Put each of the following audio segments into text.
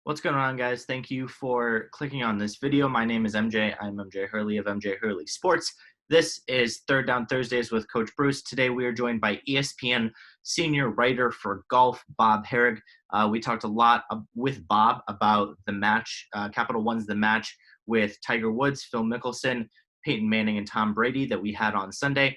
What's going on, guys? Thank you for clicking on this video. My name is MJ. I'm MJ Hurley of MJ Hurley Sports. This is Third Down Thursdays with Coach Bruce. Today we are joined by ESPN senior writer for golf, Bob Harig. We talked a lot with Bob about the match, Capital One's the match with Tiger Woods, Phil Mickelson, Peyton Manning, and Tom Brady that we had on Sunday.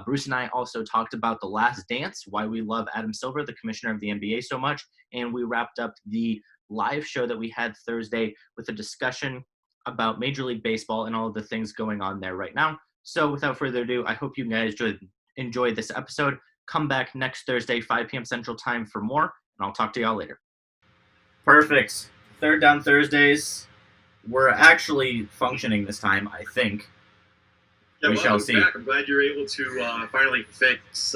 Bruce and I also talked about The Last Dance, why we love Adam Silver, the commissioner of the NBA, so much, and we wrapped up the live show that we had Thursday with a discussion about Major League Baseball and all of the things going on there right now. So without further ado, I hope you guys enjoyed this episode. Come back next Thursday, 5 p.m. Central Time for more, and I'll talk to y'all later. Perfect. Third Down Thursdays. We're actually functioning this time, I think. Yeah, we shall see. Back. I'm glad you're able to finally fix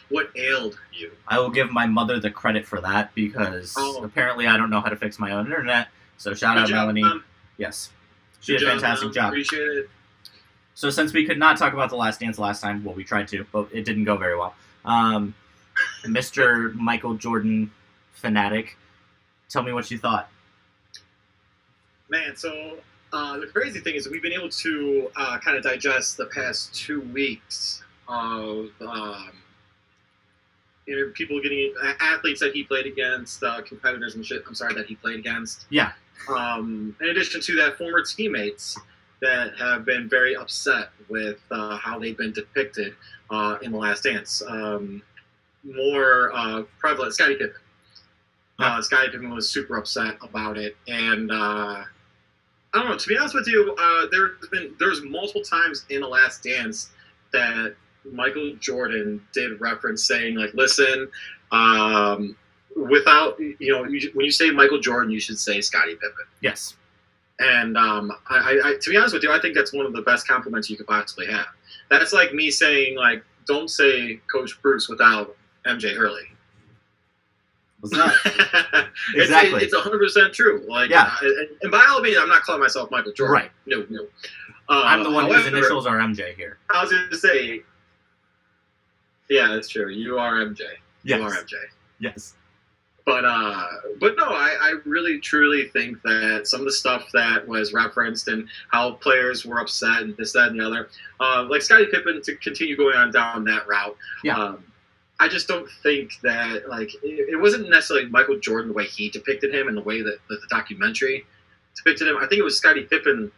what ailed you. I will give my mother the credit for that because apparently I don't know how to fix my own internet. So shout out, Melanie. Yes. She did a fantastic job. Appreciate it. So since we could not talk about The Last Dance last time, well, we tried to, but it didn't go very well. Mr. Michael Jordan fanatic, tell me what you thought. Man, so the crazy thing is we've been able to kind of digest the past 2 weeks of people getting athletes that he played against, competitors and shit. I'm sorry, that he played against. Yeah. In addition to that, former teammates that have been very upset with how they've been depicted in The Last Dance. More prevalent, Scottie Pippen. Scottie Pippen was super upset about it, and I don't know. To be honest with you, there's multiple times in The Last Dance that Michael Jordan did reference saying, like, listen, without when you say Michael Jordan, you should say Scottie Pippen. Yes. And I to be honest with you, I think that's one of the best compliments you could possibly have. That's like me saying, like, don't say Coach Bruce without MJ Hurley. What's that? Exactly. It's 100% true. Like, yeah. And by all means, I'm not calling myself Michael Jordan. Right. No. I'm the one whose initials are MJ here. I was going to say, yeah, that's true. You are MJ. Yes. You are MJ. Yes. But no, I really truly think that some of the stuff that was referenced and how players were upset and this, that, and the other, like Scottie Pippen, to continue going on down that route. Yeah. I just don't think that, like, it wasn't necessarily Michael Jordan the way he depicted him and the way that the documentary depicted him. I think it was Scottie Pippen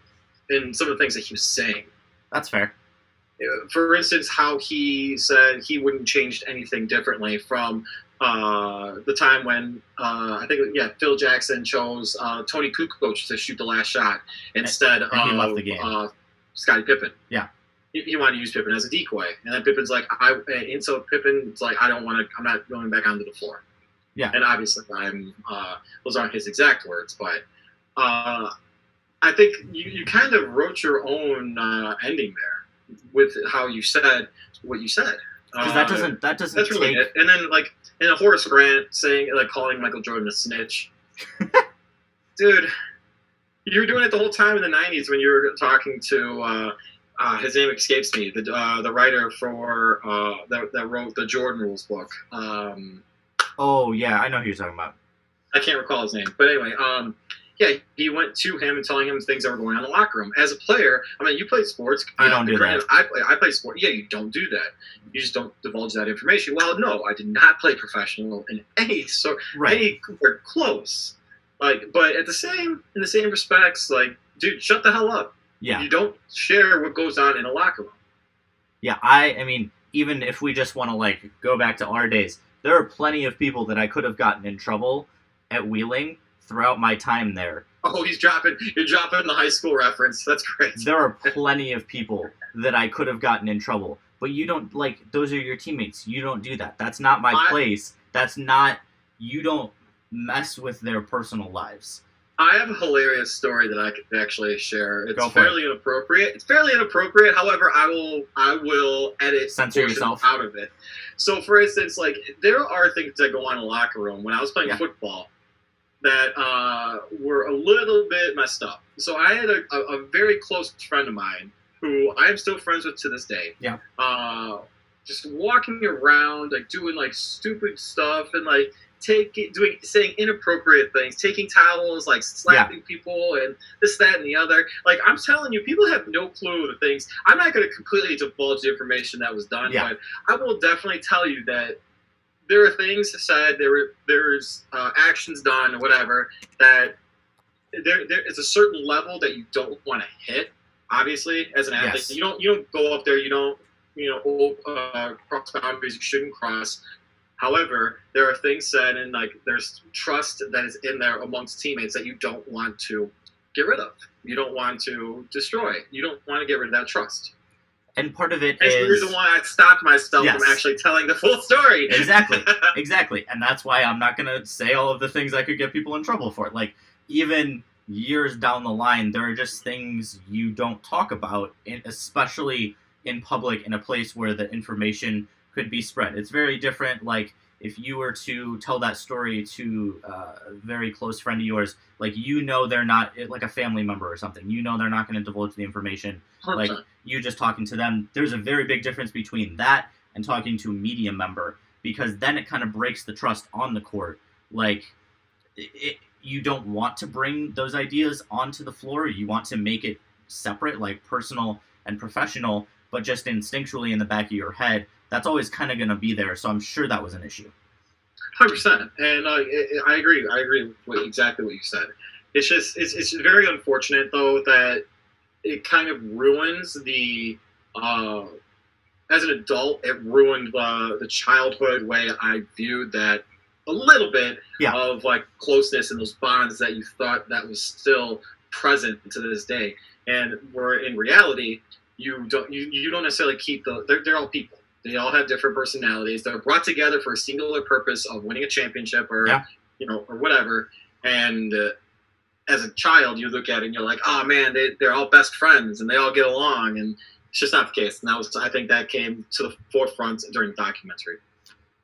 in some of the things that he was saying. That's fair. For instance, how he said he wouldn't change anything differently from the time when I think Phil Jackson chose Tony Kukoc to shoot the last shot instead and he left the game. Scottie Pippen. Yeah. He wanted to use Pippen as a decoy, and then Pippen's like, so Pippen's like, I'm not going back onto the floor. Yeah. And obviously, those aren't his exact words, but I think you kind of wrote your own ending there with how you said what you said. Because that doesn't. That's really it. And then, like, in a Horace Grant saying, like, calling Michael Jordan a snitch, dude, you were doing it the whole time in the '90s when you were talking to. His name escapes me. The writer for that wrote the Jordan Rules book. Oh yeah, I know who you're talking about. I can't recall his name, but anyway, he went to him and telling him things that were going on in the locker room. As a player, I mean, you play sports. You don't do that. I play sport. Yeah, you don't do that. You just don't divulge that information. Well, no, I did not play professional in anywhere close. Like, but in the same respects, like, dude, shut the hell up. Yeah. You don't share what goes on in a locker room. Yeah, I mean, even if we just want to, like, go back to our days, there are plenty of people that I could have gotten in trouble at Wheeling throughout my time there. Oh, you're dropping the high school reference. That's great. There are plenty of people that I could have gotten in trouble. But you don't, like, those are your teammates. You don't do that. That's not my place. You don't mess with their personal lives. I have a hilarious story that I could actually share. It's fairly inappropriate. It's fairly inappropriate. However, I will edit censor yourself out of it. So, for instance, like, there are things that go on in the locker room when I was playing football that were a little bit messed up. So I had a very close friend of mine who I am still friends with to this day. Yeah. Just walking around, like, doing, like, stupid stuff and, like, saying inappropriate things, taking towels, like slapping people, and this, that, and the other. Like, I'm telling you, people have no clue the things. I'm not going to completely divulge the information that was done, but I will definitely tell you that there are things said, there's actions done, or whatever, that there is a certain level that you don't want to hit. Obviously, as an athlete, you don't go up there, you don't cross boundaries you shouldn't cross. However, there are things said, and like there's trust that is in there amongst teammates that you don't want to get rid of. You don't want to destroy. You don't want to get rid of that trust. And part of it is the reason why I stopped myself from actually telling the full story. Exactly. And that's why I'm not going to say all of the things that could get people in trouble for it. Like, even years down the line, there are just things you don't talk about, especially in public, in a place where the information could be spread. It's very different. Like, if you were to tell that story to a very close friend of yours, like, they're not, like a family member or something, they're not going to divulge the information. 100%. Like, you just talking to them, there's a very big difference between that and talking to a media member, because then it kind of breaks the trust on the court. Like, you don't want to bring those ideas onto the floor. You want to make it separate, like personal and professional, but just instinctually in the back of your head, that's always kind of going to be there. So I'm sure that was an issue. 100%. And I agree. I agree with exactly what you said. It's just, it's very unfortunate, though, that it kind of ruins the, as an adult, it ruined the childhood way I viewed that a little bit of like closeness and those bonds that you thought that was still present to this day. And where in reality, you don't necessarily keep they're all people. They all have different personalities. They're brought together for a singular purpose of winning a championship or or whatever. And as a child, you look at it and you're like, oh man, they're all best friends and they all get along. And it's just not the case. And I think that came to the forefront during the documentary.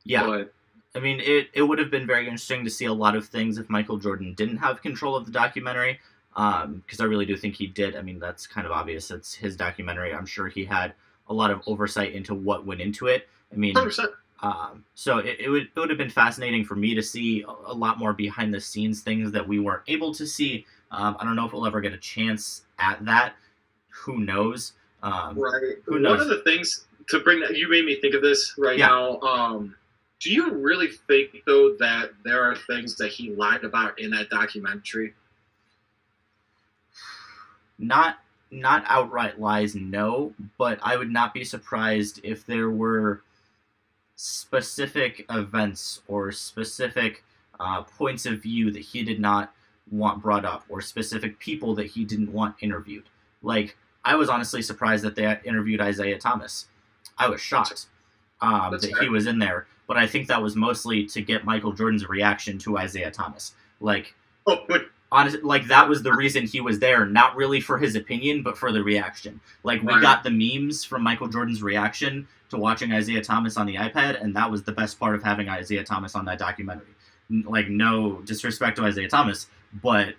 Yeah. But, I mean, it would have been very interesting to see a lot of things if Michael Jordan didn't have control of the documentary, because I really do think he did. I mean, that's kind of obvious. It's his documentary. I'm sure he had a lot of oversight into what went into it. I mean, 100%. So it would have been fascinating for me to see a lot more behind the scenes things that we weren't able to see. I don't know if we'll ever get a chance at that. Who knows? Right. Who knows? One of the things to bring that you made me think of this now. Do you really think, though, that there are things that he lied about in that documentary? Not outright lies, no, but I would not be surprised if there were specific events or specific points of view that he did not want brought up, or specific people that he didn't want interviewed. Like, I was honestly surprised that they interviewed Isaiah Thomas. I was shocked that he was in there. But I think that was mostly to get Michael Jordan's reaction to Isaiah Thomas. Like, honestly, like that was the reason he was there, not really for his opinion, but for the reaction. Like, we got the memes from Michael Jordan's reaction to watching Isaiah Thomas on the iPad, and that was the best part of having Isaiah Thomas on that documentary. Like, no disrespect to Isaiah Thomas, but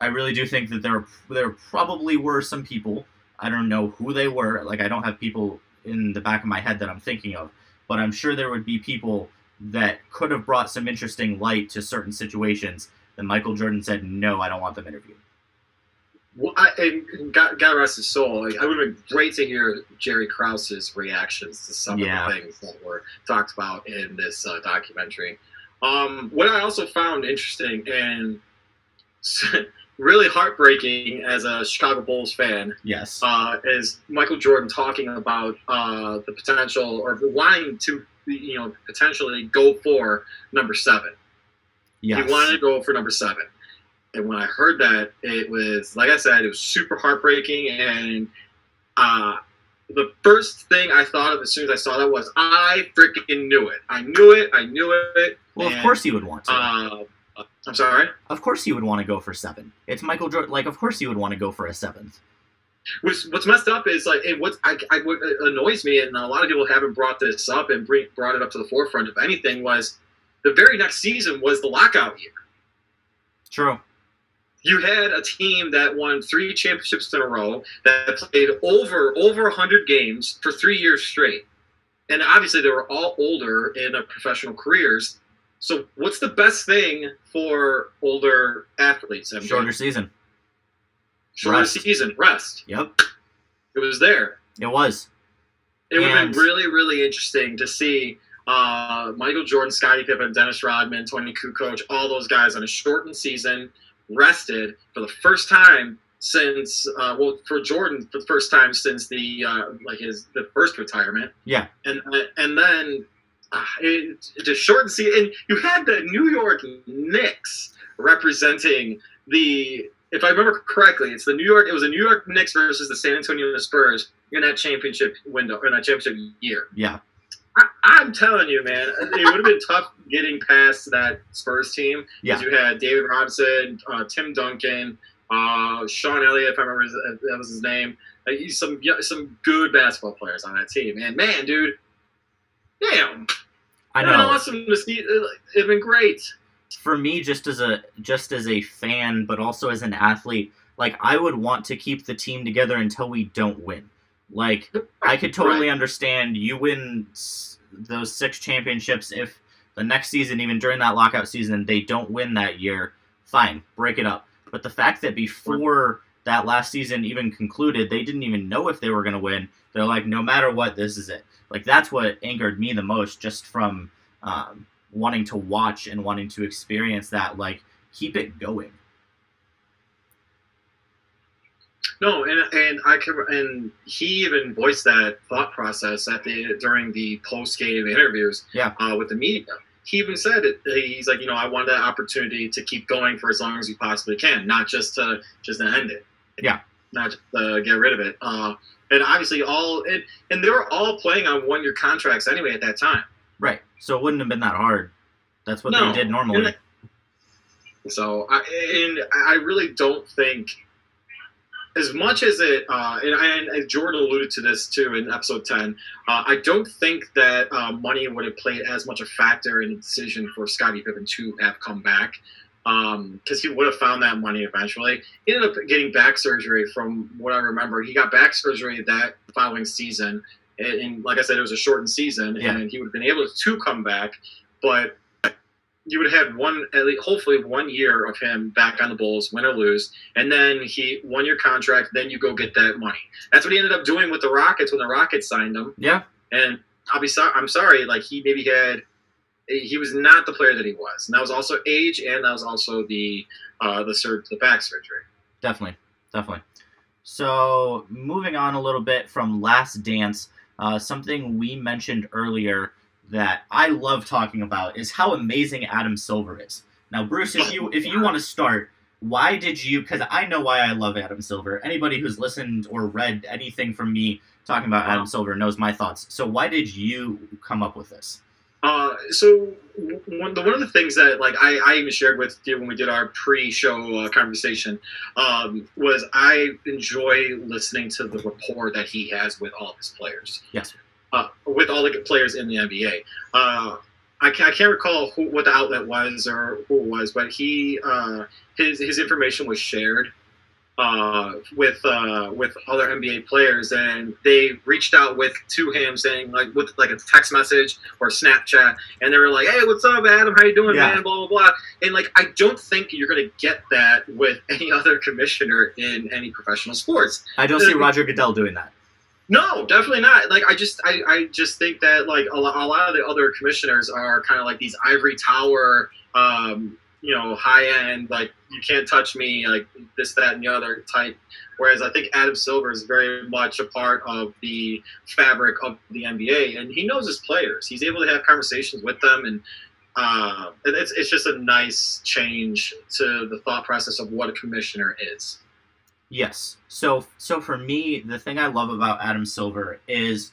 I really do think that there probably were some people, I don't know who they were, like I don't have people in the back of my head that I'm thinking of, but I'm sure there would be people that could have brought some interesting light to certain situations that Michael Jordan said, no, I don't want them interviewed. Well, God rest his soul. Like, it would have been great to hear Jerry Krause's reactions to some of the things that were talked about in this documentary. What I also found interesting and really heartbreaking as a Chicago Bulls fan, is Michael Jordan talking about the potential or wanting to, potentially go for number 7. Yes. He wanted to go for number 7. And when I heard that, it was, like I said, it was super heartbreaking. And the first thing I thought of as soon as I saw that was, I freaking knew it. I knew it. Well, of course he would want to. I'm sorry? Of course he would want to go for 7. It's Michael Jordan. Like, of course he would want to go for a 7th. What's messed up is, like, what annoys me, and a lot of people haven't brought this up and brought it up to the forefront of anything, was the very next season was the lockout year. True. You had a team that won 3 championships in a row, that played over 100 games for 3 years straight. And obviously they were all older in their professional careers. So what's the best thing for older athletes? MJ? Shorter season. Shorter season. Rest. Yep. It was there. It was. It would have been really, really interesting to see Michael Jordan, Scottie Pippen, Dennis Rodman, Tony Kukoc, all those guys on a shortened season, rested for the first time since for Jordan for the first time since the first retirement. Yeah. And then it just shortened season, and you had the New York Knicks representing the. If I remember correctly, it was the New York Knicks versus the San Antonio Spurs in that championship window, or that championship year. Yeah. I'm telling you, man, it would have been tough getting past that Spurs team. Yeah. You had David Robinson, Tim Duncan, Sean Elliott, if I remember that was his name. Some good basketball players on that team. And man, dude, damn. I know. Awesome to see. It'd been great. For me, just as a fan, but also as an athlete, like, I would want to keep the team together until we don't win. Like, I could totally understand you win those 6 championships if the next season, even during that lockout season, they don't win that year. Fine, break it up. But the fact that before that last season even concluded, they didn't even know if they were going to win. They're like, no matter what, this is it. Like, that's what angered me the most, just from wanting to watch and wanting to experience that. Like, keep it going. No, and he even voiced that thought process during the post game interviews. Yeah. With the media. He even said it. He's like, I want that opportunity to keep going for as long as you possibly can, not just to end it. Yeah. Not just to get rid of it. And obviously and they were all playing on 1-year contracts anyway at that time. Right. So it wouldn't have been that hard. That's what they did normally. So I really don't think. As much as it, and Jordan alluded to this too in episode 10, I don't think that money would have played as much a factor in the decision for Scottie Pippen to have come back, because he would have found that money eventually. He ended up getting back surgery, from what I remember. He got back surgery that following season, and like I said, it was a shortened season, and he would have been able to come back, but you would have had hopefully 1 year of him back on the Bulls, win or lose, and then 1-year contract, then you go get that money. That's what he ended up doing with the Rockets when the Rockets signed him. Yeah. And I'm sorry, like, he was not the player that he was. And that was also age, and that was also the back surgery. Definitely. So, moving on a little bit from Last Dance, something we mentioned earlier that I love talking about is how amazing Adam Silver is. Now, Bruce, if you want to start, why did you? Because I know why I love Adam Silver. Anybody who's listened or read anything from me talking about Adam Silver knows my thoughts. So why did you come up with this? So one of the things that, like, I even shared with you when we did our pre-show conversation was I enjoy listening to the rapport that he has with all of his players. Yes. With all the players in the NBA. I can't recall what the outlet was or who it was, but his information was shared with other NBA players, and they reached out to him saying, with a text message or Snapchat, and they were like, "Hey, what's up, Adam? How you doing, man? Blah blah blah." And I don't think you're gonna get that with any other commissioner in any professional sports. I don't see Roger Goodell doing that. No, definitely not. I just think that a lot of the other commissioners are kind of like these ivory tower, high end, like, you can't touch me, like this, that, and the other type. Whereas I think Adam Silver is very much a part of the fabric of the NBA, and he knows his players. He's able to have conversations with them, and it's just a nice change to the thought process of what a commissioner is. Yes. So for me, the thing I love about Adam Silver is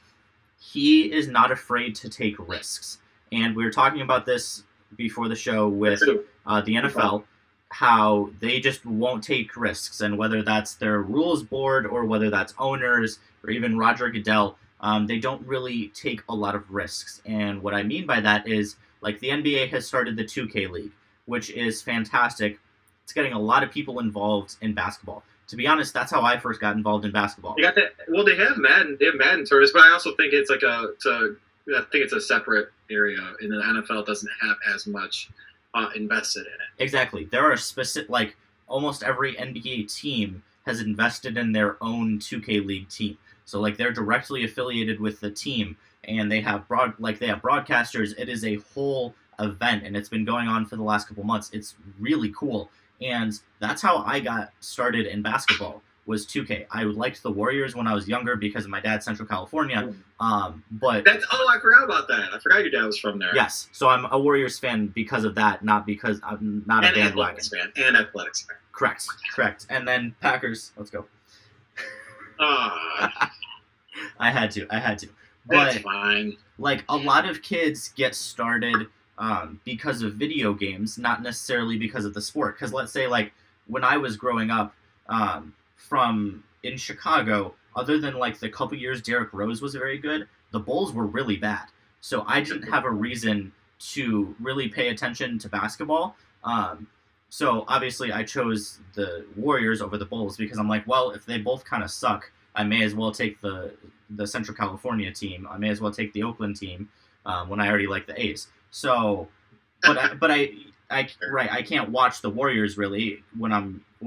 he is not afraid to take risks. And we were talking about this before the show with the NFL, how they just won't take risks. And whether that's their rules board or whether that's owners or even Roger Goodell, they don't really take a lot of risks. And what I mean by that is, like, the NBA has started the 2K League, which is fantastic. It's getting a lot of people involved in basketball. To be honest, that's how I first got involved in basketball. They got that. Well, they have Madden. They have Madden tournaments, but I also think it's like to I think it's a separate area, and the NFL doesn't have as much invested in it. Exactly. There are specific, like almost every NBA team has invested in their own 2K League team. So like they're directly affiliated with the team, and they have broadcasters. It is a whole event, and it's been going on for the last couple months. It's really cool, and that's how I got started in basketball. Was 2K. I liked the Warriors when I was younger because of my dad's Central California. But I forgot about that. I forgot your dad was from there. Yes, so I'm a Warriors fan because of that, not because I'm not a bandwagon fan. And Athletics fan. Correct. And then Packers. Let's go. I had to. But that's fine. Like a lot of kids get started because of video games, not necessarily because of the sport. Because let's say like when I was growing up. From in Chicago, other than like the couple years Derrick Rose was very good, the Bulls were really bad. So I didn't have a reason to really pay attention to basketball. So obviously I chose the Warriors over the Bulls because I'm like, well, if they both kind of suck, I may as well take the Central California team. I may as well take the Oakland team when I already like the A's. So, but I can't watch the Warriors really when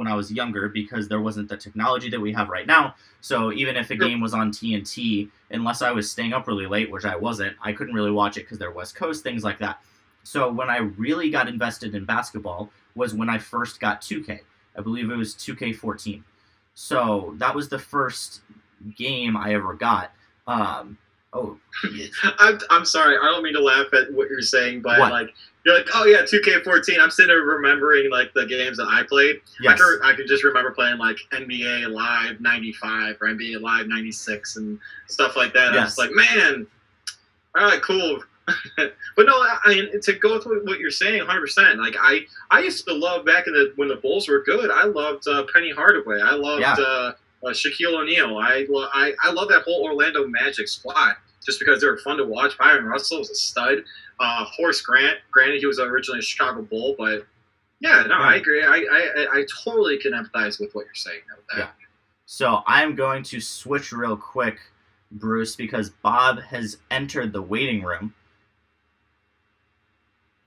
I was younger because there wasn't the technology that we have right now. So even if a game was on TNT, unless I was staying up really late, which I wasn't, I couldn't really watch it because they're West Coast, things like that. So when I really got invested in basketball was when I first got 2K. I believe it was 2K14. So that was the first game I ever got. I'm sorry. I don't mean to laugh at what you're saying, but what? Like you're like, oh yeah, 2K14. I'm sitting there remembering like the games that I played. Yes. I could just remember playing like NBA Live 95 or NBA Live 96 and stuff like that. Yes. I was like, man, all right, cool. But no, I mean, to go with what you're saying, 100%. Like I used to love back when the Bulls were good. I loved Penny Hardaway. I loved Shaquille O'Neal. I love that whole Orlando Magic squad just because they were fun to watch. Byron Russell was a stud. Horace Grant, granted he was originally a Chicago Bull, but yeah, no, I agree. I totally can empathize with what you're saying with that. Yeah. So I'm going to switch real quick, Bruce, because Bob has entered the waiting room.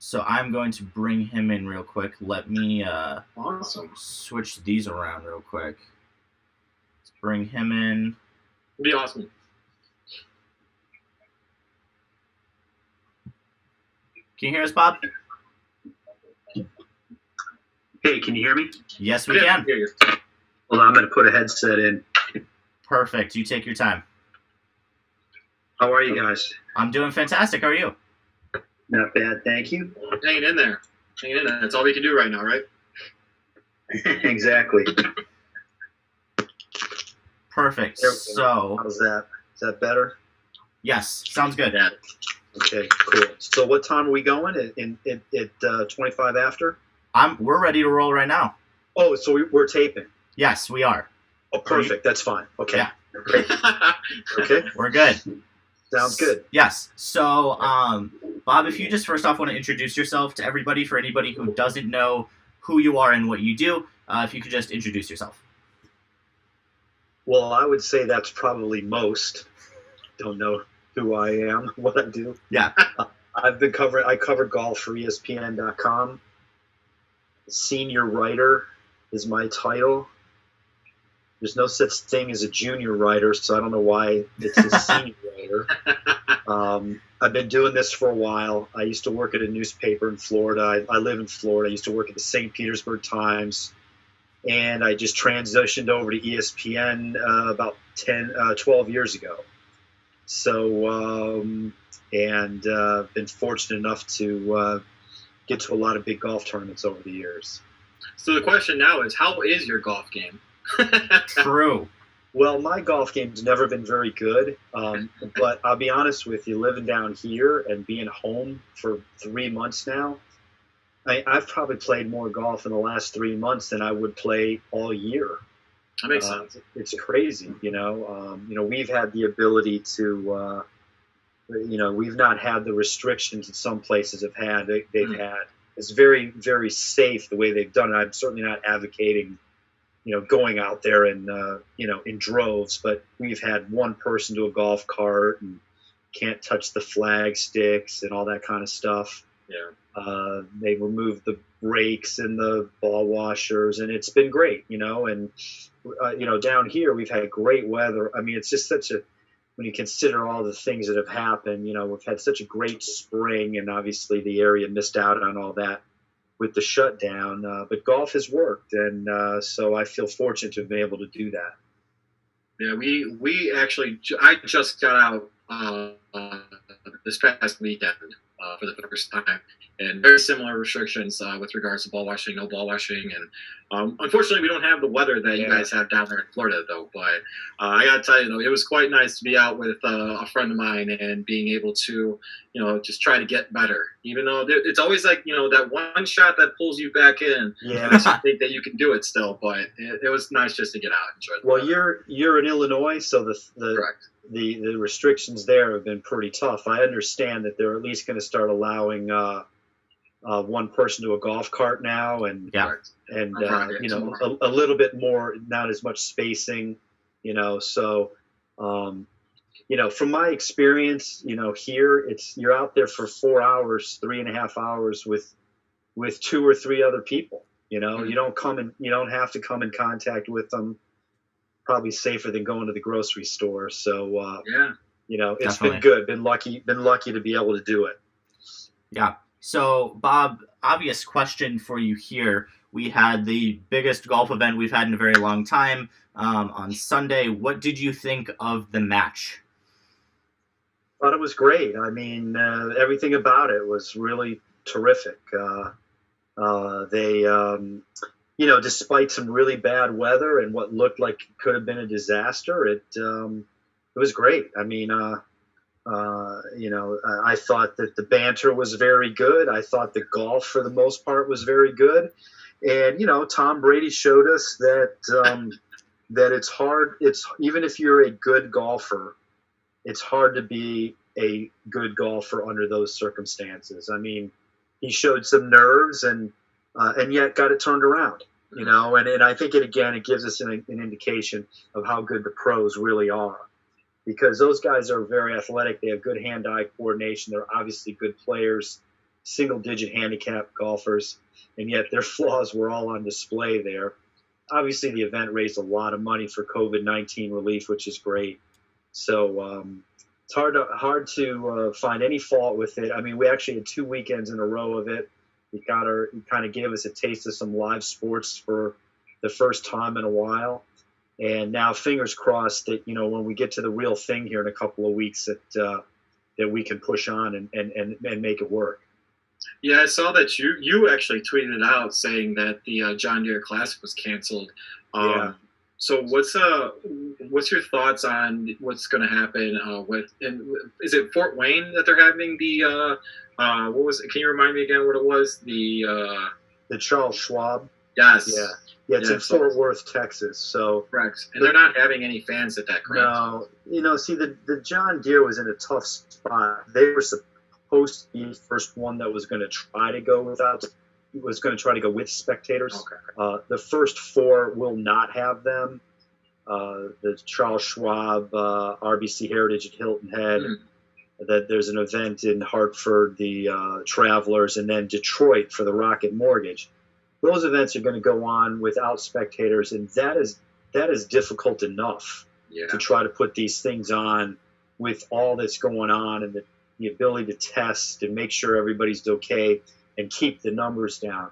So I'm going to bring him in real quick. Let me awesome. Switch these around real quick. Let's bring him in. It'd be awesome. Can you hear us, Bob? Hey, can you hear me? Yes, we can. Hear you. Well, I'm going to put a headset in. Perfect. You take your time. How are you guys? I'm doing fantastic. How are you? Not bad, thank you. Hanging in there. That's all we can do right now, right? Exactly. Perfect. So, how's that? Is that better? Yes, sounds good. Yeah. Okay, cool. So, what time are we going? At 25 after? We're ready to roll right now. Oh, so we're taping. Yes, we are. Oh, perfect. That's fine. Okay. Yeah. Great. Okay. We're good. Sounds good. Yes. So, Bob, if you just first off want to introduce yourself to everybody, for anybody who doesn't know who you are and what you do, if you could just introduce yourself. Well, I would say that's probably most. Don't know who I am, what I do. Yeah. I cover golf for ESPN.com. Senior writer is my title. There's no such thing as a junior writer, so I don't know why it's a senior writer. I've been doing this for a while. I used to work at a newspaper in Florida. I live in Florida. I used to work at the St. Petersburg Times, and I just transitioned over to ESPN about 12 years ago. So, been fortunate enough to get to a lot of big golf tournaments over the years. So the question now is, how is your golf game? True. Well, my golf game's never been very good, but I'll be honest with you, living down here and being home for 3 months now, I've probably played more golf in the last 3 months than I would play all year. That makes sense. It's crazy, you know. We've had the ability to, we've not had the restrictions that some places have had. They've had. It's very, very safe the way they've done it. I'm certainly not advocating going out there and, in droves, but we've had one person to a golf cart and can't touch the flag sticks and all that kind of stuff. Yeah. They removed the brakes and the ball washers, and it's been great, and down here we've had great weather. I mean, it's just when you consider all the things that have happened, we've had such a great spring, and obviously the area missed out on all that with the shutdown, but golf has worked, and so I feel fortunate to have been able to do that. Yeah, we actually, I just got out this past weekend for the first time, and very similar restrictions with regards to ball washing, no ball washing, and unfortunately we don't have the weather that you guys have down there in Florida, though. But I gotta tell you, though, it was quite nice to be out with a friend of mine and being able to, just try to get better. Even though it's always like, that one shot that pulls you back in, and makes you think that you can do it still. But it was nice just to get out and enjoy the weather. You're in Illinois, so Correct. The restrictions there have been pretty tough. I understand that they're at least going to start allowing one person to a golf cart now, and a little bit more, not as much spacing, So, from my experience, here you're out there for 4 hours, 3.5 hours with 2 or 3 other people. You don't have to come in contact with them. Probably safer than going to the grocery store. So it's Definitely been good. Been lucky to be able to do it. Yeah. So Bob, obvious question for you here. We had the biggest golf event we've had in a very long time on Sunday. What did you think of the match? Thought it was great. I mean, everything about it was really terrific. They despite some really bad weather and what looked like it could have been a disaster, it was great. I mean, I thought that the banter was very good. I thought the golf, for the most part, was very good. And, Tom Brady showed us that that it's hard. It's even if you're a good golfer, it's hard to be a good golfer under those circumstances. I mean, he showed some nerves and yet got it turned around, and I think it gives us an indication of how good the pros really are, because those guys are very athletic. They have good hand-eye coordination. They're obviously good players, single-digit handicap golfers, and yet their flaws were all on display there. Obviously, the event raised a lot of money for COVID-19 relief, which is great. So it's hard to find any fault with it. I mean, we actually had 2 weekends in a row of it. He kind of gave us a taste of some live sports for the first time in a while. And now, fingers crossed that, when we get to the real thing here in a couple of weeks, that we can push on and make it work. Yeah, I saw that you actually tweeted out saying that the John Deere Classic was canceled. Yeah. So what's your thoughts on what's going to happen is it Fort Wayne that they're having the what was it? Can you remind me again what it was? The Charles Schwab. Yes. Yeah, it's in Fort Worth, Texas. So correct. And they're not having any fans at that, correct? No, see, the John Deere was in a tough spot. They were supposed to be the first one that was going to try to go with spectators. Okay. The first 4 will not have them. The Charles Schwab, RBC Heritage at Hilton Head. That there's an event in Hartford, the Travelers, and then Detroit for the Rocket Mortgage. Those events are going to go on without spectators, and that is difficult enough to try to put these things on with all that's going on and the ability to test and make sure everybody's okay and keep the numbers down.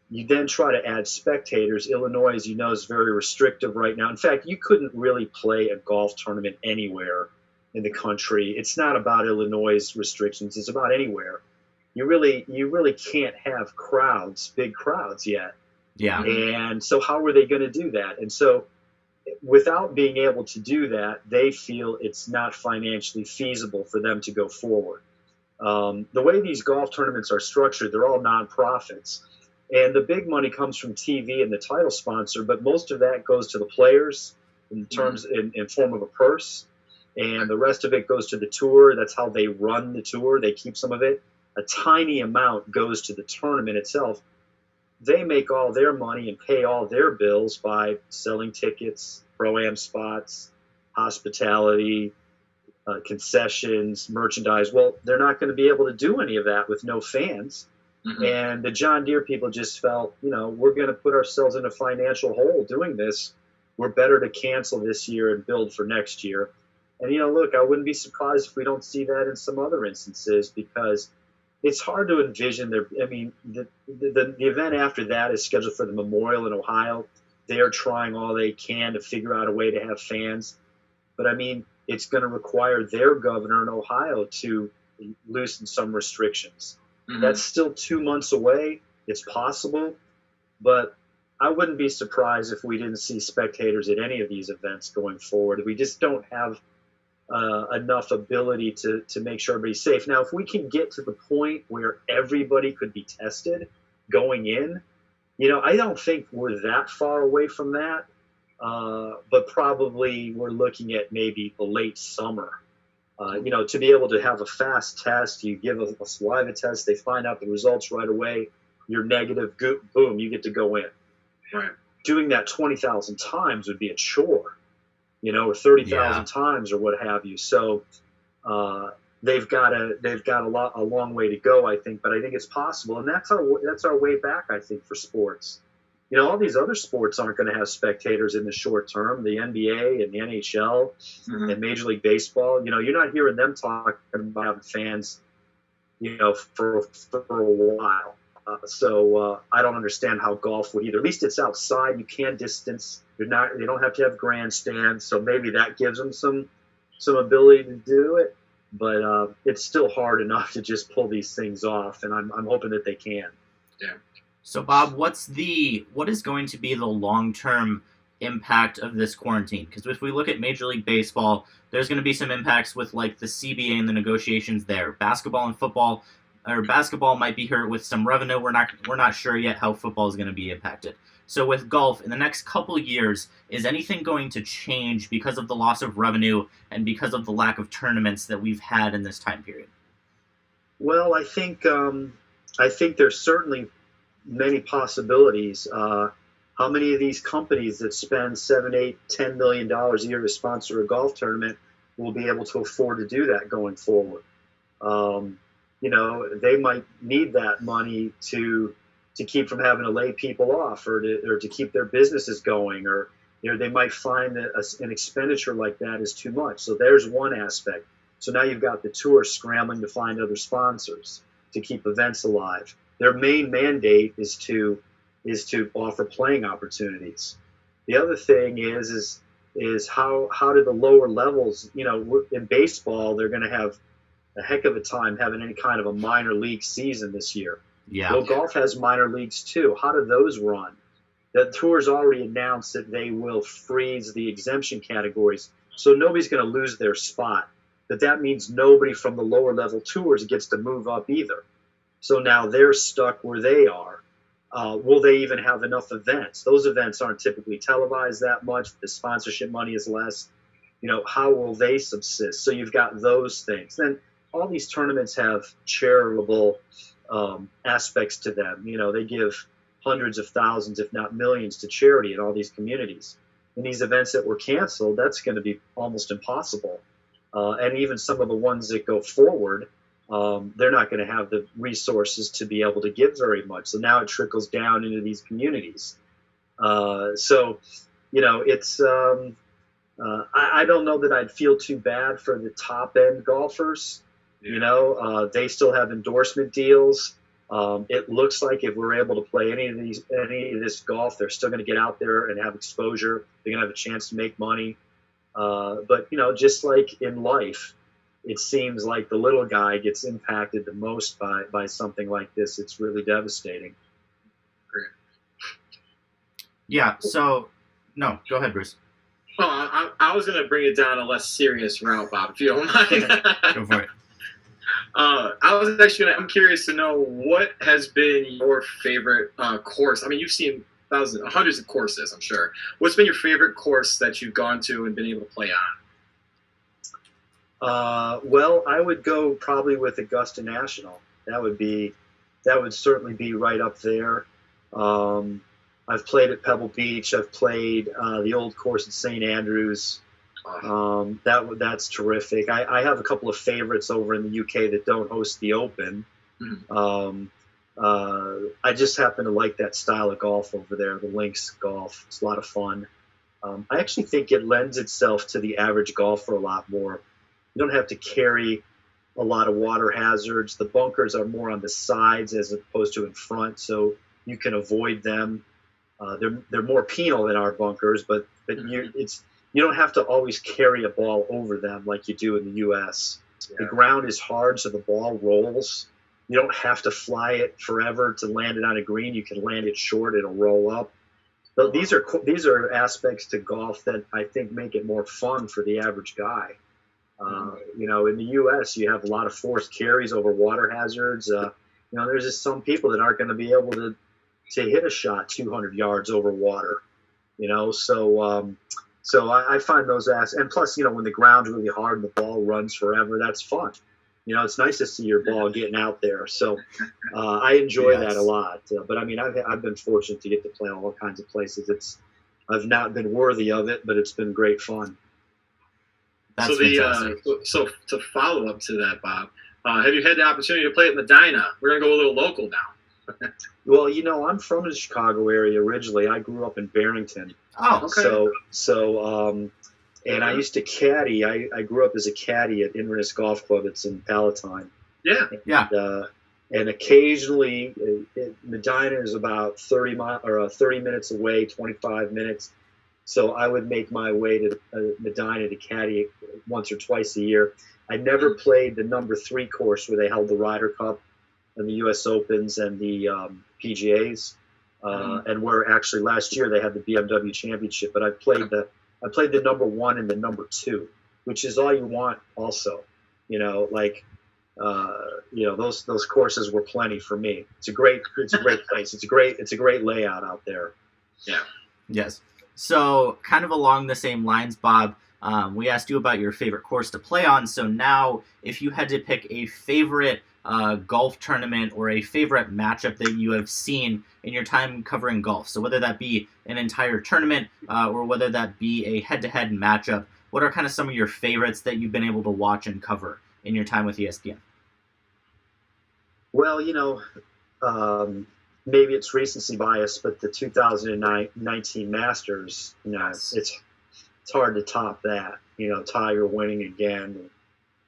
You then try to add spectators. Illinois, as you know, is very restrictive right now. In fact, you couldn't really play a golf tournament anywhere in the country. It's not about Illinois' restrictions. It's about anywhere. You really can't have big crowds yet. Yeah. And so how are they going to do that? And so without being able to do that, they feel it's not financially feasible for them to go forward. The way these golf tournaments are structured, they're all nonprofits. And the big money comes from TV and the title sponsor, but most of that goes to the players in form of a purse. And the rest of it goes to the tour. That's how they run the tour. They keep some of it. A tiny amount goes to the tournament itself. They make all their money and pay all their bills by selling tickets, pro-am spots, hospitality, concessions, merchandise. Well, they're not going to be able to do any of that with no fans. Mm-hmm. And the John Deere people just felt, we're going to put ourselves in a financial hole doing this. We're better to cancel this year and build for next year. And, look, I wouldn't be surprised if we don't see that in some other instances, because it's hard to envision the event after that is scheduled for the Memorial in Ohio. They're trying all they can to figure out a way to have fans. But, it's going to require their governor in Ohio to loosen some restrictions. Mm-hmm. That's still 2 months away. It's possible. But I wouldn't be surprised if we didn't see spectators at any of these events going forward. We just don't have enough ability to make sure everybody's safe. Now, if we can get to the point where everybody could be tested going in, I don't think we're that far away from that. But probably we're looking at maybe the late summer. To be able to have a fast test, you give a saliva test, they find out the results right away, you're negative, boom, you get to go in. Right. Doing that 20,000 times would be a chore, or 30,000 times or what have you. So they've got a long way to go, I think, but I think it's possible, and that's our way back, I think, for sports. All these other sports aren't going to have spectators in the short term. The NBA and the NHL mm-hmm. and Major League Baseball, you're not hearing them talking about having fans, for a while. So I don't understand how golf would either. At least it's outside. You can distance. They don't have to have grandstands. So maybe that gives them some ability to do it. But it's still hard enough to just pull these things off. And I'm hoping that they can. Yeah. So, Bob, what is going to be the long-term impact of this quarantine? Because if we look at Major League Baseball, there's going to be some impacts with like the CBA and the negotiations there. Basketball and football, or basketball might be hurt with some revenue. We're not sure yet how football is going to be impacted. So with golf, in the next couple of years, is anything going to change because of the loss of revenue and because of the lack of tournaments that we've had in this time period? Well, I think there's certainly many possibilities. How many of these companies that spend $7, $8, $10 million a year to sponsor a golf tournament will be able to afford to do that going forward? They might need that money to keep from having to lay people off, or to keep their businesses going, or they might find that an expenditure like that is too much. So there's one aspect. So now you've got the tour scrambling to find other sponsors to keep events alive. Their main mandate is to offer playing opportunities. The other thing is how do the lower levels, in baseball, they're going to have a heck of a time having any kind of a minor league season this year. Yeah. Well, golf has minor leagues too. How do those run? The tour's already announced that they will freeze the exemption categories, so nobody's going to lose their spot. But that means nobody from the lower level tours gets to move up either. So now they're stuck where they are. Will they even have enough events? Those events aren't typically televised that much. The sponsorship money is less. How will they subsist? So you've got those things. Then all these tournaments have charitable aspects to them. They give hundreds of thousands, if not millions, to charity in all these communities. In these events that were canceled, that's going to be almost impossible. And even some of the ones that go forward, they're not going to have the resources to be able to give very much. So now it trickles down into these communities. It's I don't know that I'd feel too bad for the top end golfers. Yeah. They still have endorsement deals. It looks like if we're able to play any of this golf, they're still going to get out there and have exposure. They're going to have a chance to make money. But just like in life, it seems like the little guy gets impacted the most by something like this. It's really devastating. Great. Yeah. So, no, go ahead, Bruce. Well, I was going to bring it down a less serious route, Bob, if you don't mind. Go for it. I'm curious to know, what has been your favorite course? I mean, you've seen hundreds of courses, I'm sure. What's been your favorite course that you've gone to and been able to play on? Well, I would go probably with Augusta National. That would certainly be right up there. I've played at Pebble Beach. I've played the old course at St. Andrews. That's terrific. I have a couple of favorites over in the UK that don't host the Open. I just happen to like that style of golf over there, the links golf. It's a lot of fun. I actually think it lends itself to the average golfer a lot more. You don't have to carry a lot of water hazards. The bunkers are more on the sides as opposed to in front, so you can avoid them. They're more penal than our bunkers, but you don't have to always carry a ball over them like you do in the U.S. Yeah. The ground is hard, so the ball rolls. You don't have to fly it forever to land it on a green. You can land it short; it'll roll up. But these are aspects to golf that I think make it more fun for the average guy. In the U.S., you have a lot of forced carries over water hazards. There's just some people that aren't going to be able to hit a shot 200 yards over water. So I find those and plus, when the ground's really hard and the ball runs forever, that's fun. It's nice to see your ball getting out there. So I enjoy that a lot. But I mean, I've been fortunate to get to play all kinds of places. I've not been worthy of it, but it's been great fun. That's fantastic. So to follow up to that, Bob, have you had the opportunity to play at Medina? We're gonna go a little local now. Well, I'm from the Chicago area originally. I grew up in Barrington. Oh, okay. And I used to caddy. I grew up as a caddy at Inverness Golf Club. It's in Palatine. Yeah. And occasionally, Medina is about 30 minutes away, 25 minutes. So I would make my way to Medina to caddy once or twice a year. I never played the number 3 course where they held the Ryder Cup and the U.S. Opens and the PGAs, and where actually last year they had the BMW Championship. But I played the number 1 and the number 2, which is all you want. Also, those courses were plenty for me. It's a great place. It's a great layout out there. Yeah. Yes. So kind of along the same lines, Bob, we asked you about your favorite course to play on. So now if you had to pick a favorite golf tournament or a favorite matchup that you have seen in your time covering golf, so whether that be an entire tournament or whether that be a head-to-head matchup, what are kind of some of your favorites that you've been able to watch and cover in your time with ESPN? Well, maybe it's recency bias, but the 2019 Masters, it's hard to top that. Tiger winning again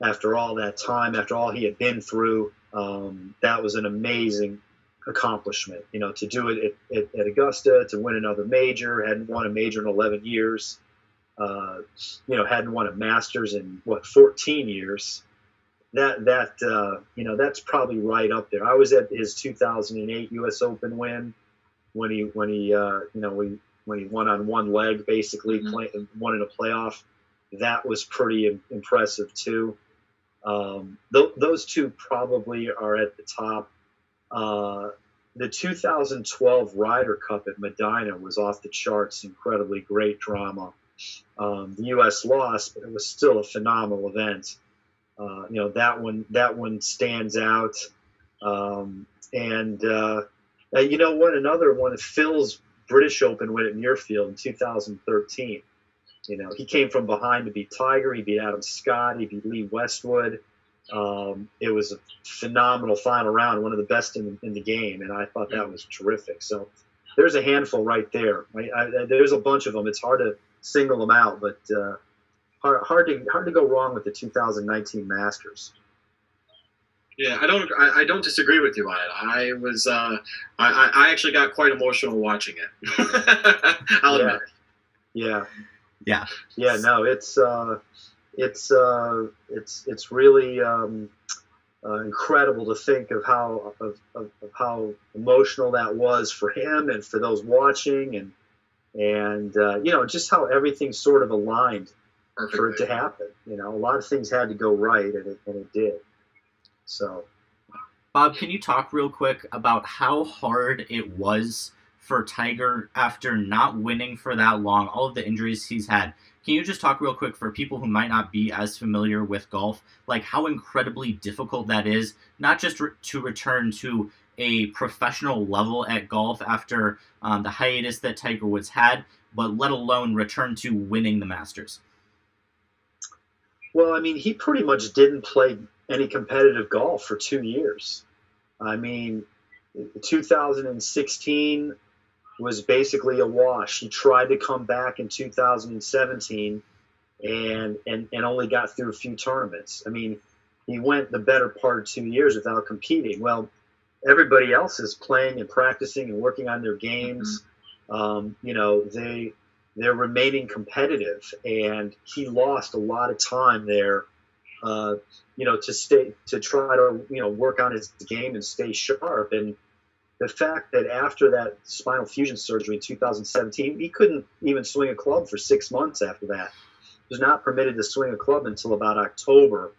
after all that time, after all he had been through. That was an amazing accomplishment. To do it at Augusta, to win another major, hadn't won a major in 11 years. Hadn't won a Masters in 14 years. That's probably right up there. I was at his 2008 U.S. Open win when he won on one leg, basically won in a playoff. That was pretty impressive too. Those two probably are at the top. The 2012 Ryder Cup at Medina was off the charts, incredibly great drama. The U.S. lost, but it was still a phenomenal event. That one stands out. Another one, Phil's British Open win at Muirfield in 2013. He came from behind to beat Tiger. He beat Adam Scott. He beat Lee Westwood. It was a phenomenal final round, one of the best in the game, and I thought that was terrific. So there's a handful right there. There's a bunch of them. It's hard to single them out, but hard to go wrong with the 2019 Masters. Yeah, I don't disagree with you on it. I actually got quite emotional watching it. I'll admit. Yeah. No, it's really incredible to think of how emotional that was for him and for those watching, and just how everything sort of aligned for it to happen. A lot of things had to go right, and it did. So, Bob, can you talk real quick about how hard it was for Tiger after not winning for that long, all of the injuries he's had? Can you just talk real quick for people who might not be as familiar with golf, like how incredibly difficult that is, not just to return to a professional level at golf after the hiatus that Tiger Woods had, but let alone return to winning the Masters? Well, I mean, he pretty much didn't play any competitive golf for 2 years. I mean, 2016 was basically a wash. He tried to come back in 2017 and only got through a few tournaments. I mean, he went the better part of 2 years without competing. Well, everybody else is playing and practicing and working on their games. They're remaining competitive, and he lost a lot of time there. To try to work on his game and stay sharp. And the fact that after that spinal fusion surgery in 2017, he couldn't even swing a club for 6 months after that. He was not permitted to swing a club until about October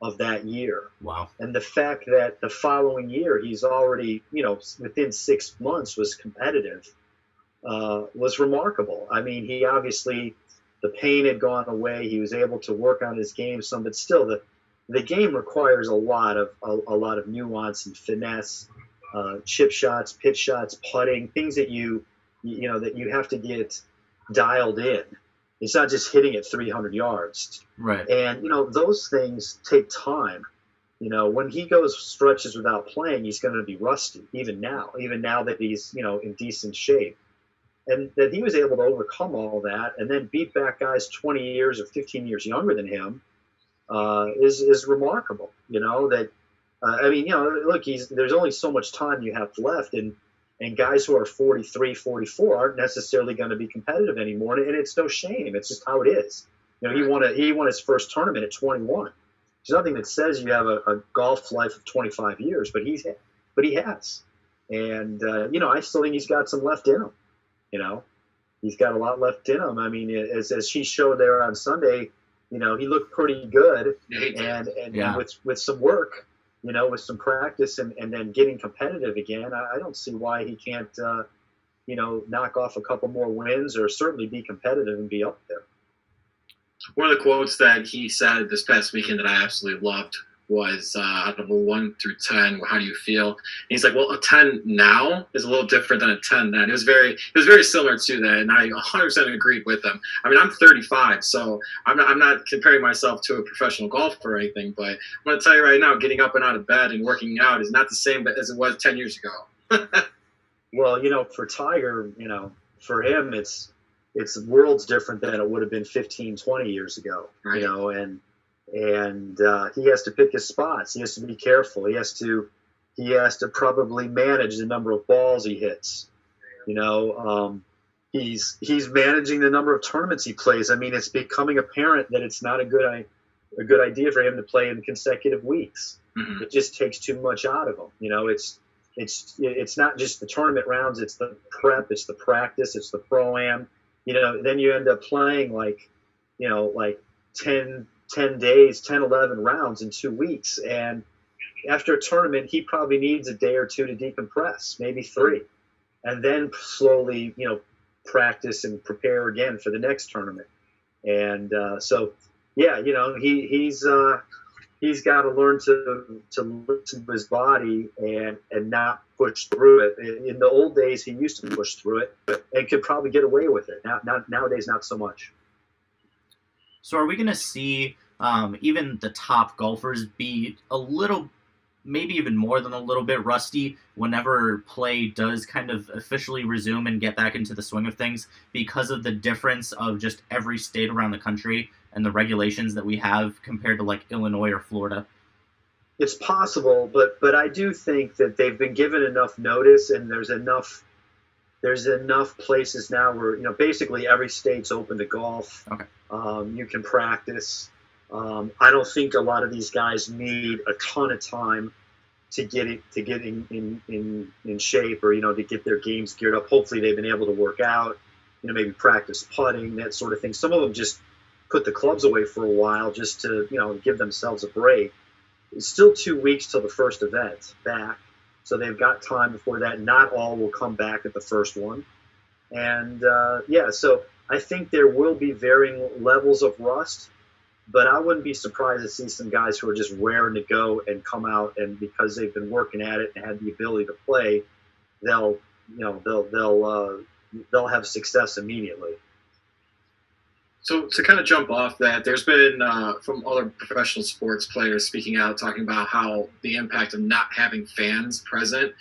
of that year. Wow. And the fact that the following year he's already, within 6 months was competitive was remarkable. I mean, he obviously, the pain had gone away. He was able to work on his game some, but still the game requires a lot of nuance and finesse, chip shots, pitch shots, putting, things that you have to get dialed in. It's not just hitting it 300 yards. Right. And, those things take time. When he goes stretches without playing, he's going to be rusty, even now that he's, in decent shape. And that he was able to overcome all that and then beat back guys 20 years or 15 years younger than him is remarkable. Look, there's only so much time you have left, and guys who are 43, 44 aren't necessarily going to be competitive anymore, and it's no shame. It's just how it is. He won his first tournament at 21. There's nothing that says you have a golf life of 25 years, but he has. And I still think he's got some left in him. He's got a lot left in him. I mean, as he showed there on Sunday, he looked pretty good, and with some work, with some practice and then getting competitive again, I don't see why he can't, knock off a couple more wins or certainly be competitive and be up there. One of the quotes that he said this past weekend that I absolutely loved was out of a 1 through 10, how do you feel? And he's like, well, a 10 now is a little different than a 10 then. It was very similar to that, and I 100% agreed with him. I mean, I'm 35, so I'm not comparing myself to a professional golfer or anything, but I'm going to tell you right now, getting up and out of bed and working out is not the same as it was 10 years ago. Well, for Tiger, for him, it's worlds different than it would have been 15, 20 years ago, right. And he has to pick his spots. He has to be careful. He has to probably manage the number of balls he hits. He's managing the number of tournaments he plays. I mean, it's becoming apparent that it's not a good idea for him to play in consecutive weeks. Mm-hmm. It just takes too much out of him. It's not just the tournament rounds. It's the prep. It's the practice. It's the pro-am. Then you end up playing like 10 days, 10, 11 rounds in 2 weeks. And after a tournament, he probably needs a day or two to decompress, maybe 3, and then slowly, practice and prepare again for the next tournament. And he's got to learn to listen to his body and not push through it. In the old days, he used to push through it and could probably get away with it. Nowadays, not so much. So are we going to see even the top golfers be a little, maybe even more than a little bit rusty whenever play does kind of officially resume and get back into the swing of things because of the difference of just every state around the country and the regulations that we have compared to like Illinois or Florida? It's possible, but I do think that they've been given enough notice, and there's enough places now where basically every state's open to golf. Okay. You can practice. I don't think a lot of these guys need a ton of time to get in shape, or to get their games geared up. Hopefully they've been able to work out, maybe practice putting, that sort of thing. Some of them just put the clubs away for a while just to give themselves a break. It's still 2 weeks till the first event back, so they've got time before that. Not all will come back at the first one, and so I think there will be varying levels of rust. But I wouldn't be surprised to see some guys who are just raring to go and come out, and because they've been working at it and had the ability to play, they'll have success immediately. So to kind of jump off that, there's been from other professional sports players speaking out, talking about how the impact of not having fans present